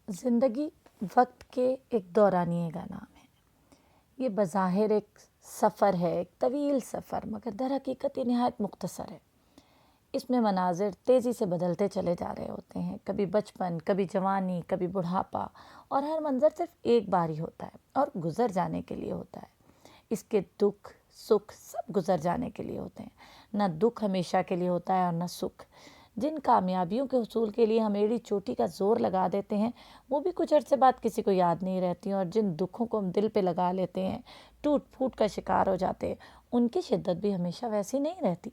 زندگی وقت کے ایک دورانیے کا نام ہے. یہ بظاہر ایک سفر ہے، ایک طویل سفر، مگر در حقیقت یہ نہایت مختصر ہے. اس میں مناظر تیزی سے بدلتے چلے جا رہے ہوتے ہیں، کبھی بچپن، کبھی جوانی، کبھی بڑھاپا، اور ہر منظر صرف ایک بار ہی ہوتا ہے اور گزر جانے کے لیے ہوتا ہے. اس کے دکھ سکھ سب گزر جانے کے لیے ہوتے ہیں. نہ دکھ ہمیشہ کے لیے ہوتا ہے اور نہ سکھ. جن کامیابیوں کے حصول کے لیے ہم ایڑی چوٹی کا زور لگا دیتے ہیں وہ بھی کچھ عرصے بعد کسی کو یاد نہیں رہتی، اور جن دکھوں کو ہم دل پہ لگا لیتے ہیں، ٹوٹ پھوٹ کا شکار ہو جاتے ہیں، ان کی شدت بھی ہمیشہ ویسی نہیں رہتی.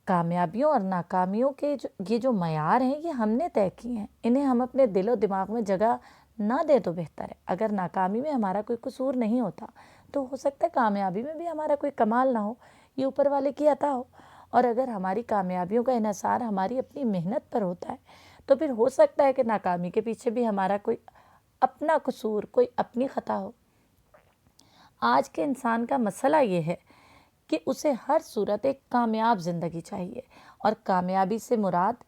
کامیابیوں اور ناکامیوں کے یہ جو معیار ہیں یہ ہم نے طے کیے ہیں. انہیں ہم اپنے دل و دماغ میں جگہ نہ دیں تو بہتر ہے. اگر ناکامی میں ہمارا کوئی قصور نہیں ہوتا تو ہو سکتا ہے کامیابی میں بھی ہمارا کوئی کمال نہ ہو، یہ اوپر والے کی عطا ہو. اور اگر ہماری کامیابیوں کا انحصار ہماری اپنی محنت پر ہوتا ہے تو پھر ہو سکتا ہے کہ ناکامی کے پیچھے بھی ہمارا کوئی اپنا قصور، کوئی اپنی خطا ہو. آج کے انسان کا مسئلہ یہ ہے کہ اسے ہر صورت ایک کامیاب زندگی چاہیے، اور کامیابی سے مراد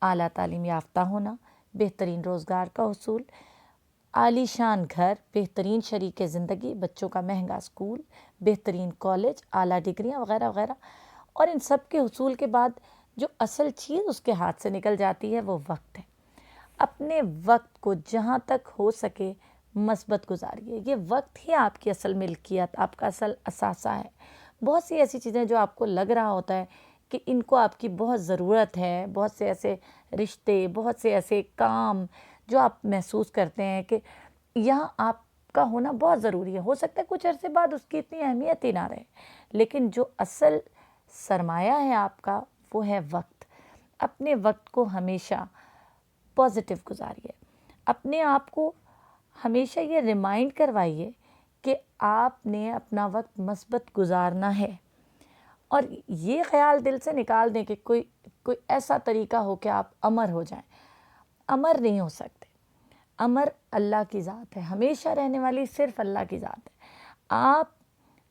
اعلیٰ تعلیم یافتہ ہونا، بہترین روزگار کا حصول، عالی شان گھر، بہترین شریک زندگی، بچوں کا مہنگا اسکول، بہترین کالج، اعلیٰ ڈگریاں وغیرہ وغیرہ. اور ان سب کے حصول کے بعد جو اصل چیز اس کے ہاتھ سے نکل جاتی ہے وہ وقت ہے. اپنے وقت کو جہاں تک ہو سکے مثبت گزاریے. یہ وقت ہی آپ کی اصل ملکیت، آپ کا اصل اثاثہ ہے. بہت سی ایسی چیزیں جو آپ کو لگ رہا ہوتا ہے کہ ان کو آپ کی بہت ضرورت ہے، بہت سے ایسے رشتے، بہت سے ایسے کام جو آپ محسوس کرتے ہیں کہ یہاں آپ کا ہونا بہت ضروری ہے. ہو سکتا ہے کچھ عرصے بعد اس کی اتنی اہمیت ہی نہ رہے، لیکن جو اصل سرمایہ ہے آپ کا وہ ہے وقت. اپنے وقت کو ہمیشہ پازیٹیو گزاریے. اپنے آپ کو ہمیشہ یہ ریمائنڈ کروائیے کہ آپ نے اپنا وقت مثبت گزارنا ہے، اور یہ خیال دل سے نکال دیں کہ کوئی ایسا طریقہ ہو کہ آپ امر ہو جائیں. امر نہیں ہو سکتے. امر اللہ کی ذات ہے، ہمیشہ رہنے والی صرف اللہ کی ذات ہے. آپ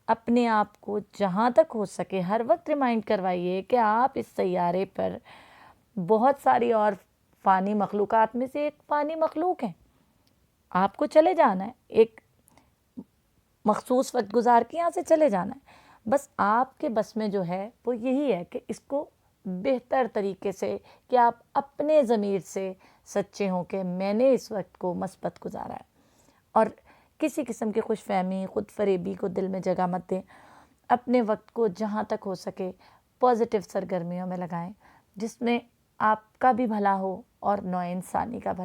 اپنے آپ کو جہاں تک ہو سکے ہر وقت ریمائنڈ کروائیے کہ آپ اس سیارے پر بہت ساری اور فانی مخلوقات میں سے ایک فانی مخلوق ہیں. آپ کو چلے جانا ہے، ایک مخصوص وقت گزار کے یہاں سے چلے جانا ہے. بس آپ کے بس میں جو ہے وہ یہی ہے کہ اس کو بہتر طریقے سے، کہ آپ اپنے ضمیر سے سچے ہوں کہ میں نے اس وقت کو مثبت گزارا ہے. اور کسی قسم کی خوش فہمی، خود فریبی کو دل میں جگہ مت دیں. اپنے وقت کو جہاں تک ہو سکے پازیٹیو سرگرمیوں میں لگائیں، جس میں آپ کا بھی بھلا ہو اور نوع انسانی کا بھلا.